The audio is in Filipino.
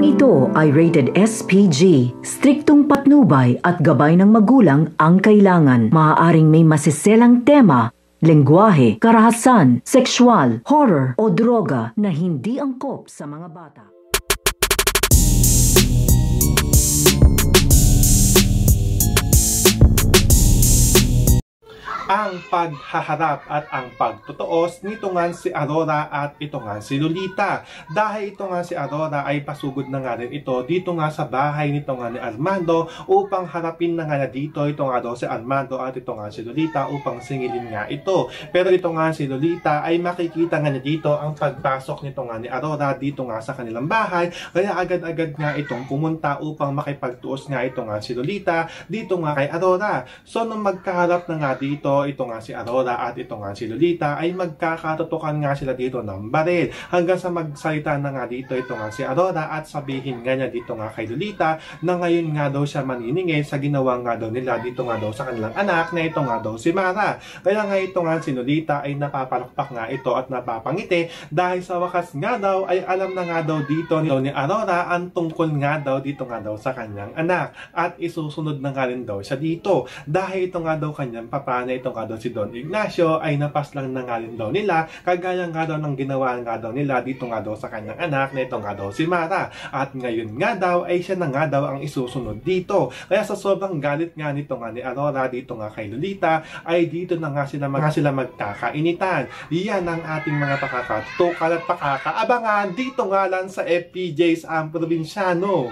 Programang ito ay rated SPG. Striktong patnubay at gabay ng magulang ang kailangan. Maaaring may masiselang tema, lengguwahe, karahasan, sexual, horror o droga na hindi angkop sa mga bata. Ang paghaharap at ang pagtutuos nito nga si Aurora at ito nga si Lolita. Dahil ito nga si Aurora ay pasugod na nga rin ito dito nga sa bahay nito nga ni Armando upang harapin na nga na dito ito nga daw si Armando at ito nga si Lolita upang singilin nga ito. Pero ito nga si Lolita ay makikita nga na dito ang pagpasok nito nga ni Aurora dito nga sa kanilang bahay. Kaya agad-agad nga itong pumunta upang makipagtuos nga ito nga si Lolita dito nga kay Aurora. So nung magkaharap na nga dito ito nga si Aurora at ito nga si Lolita ay magkakatutukan nga sila dito ng baril hanggang sa magsalita na nga dito ito nga si Aurora at sabihin nga niya dito nga kay Lolita na ngayon nga daw siya maniningil sa ginawa nga daw nila dito nga daw sa kanilang anak na ito nga daw si Mara. Kaya nga ito nga si Lolita ay napapalakpak nga ito at napapangiti dahil sa wakas nga daw ay alam na nga daw dito ni Aurora ang tungkol nga daw dito nga daw sa kanyang anak at isusunod na nga rin daw siya dito dahil ito nga daw kanyang papa na ito nga daw si Don Ignacio ay napaslang na nga rin daw nila kagaya nga daw ng ginawa nga daw nila dito nga daw sa kanyang anak na ito nga daw si Mara at ngayon nga daw ay siya na nga daw ang isusunod dito. Kaya sa sobrang galit nga nito nga ni Aurora dito nga kay Lolita ay dito na nga sila magkakainitan. Yan ang ating mga pakakatutukal at pakakaabangan dito nga lang sa FPJs ang Probinsyano.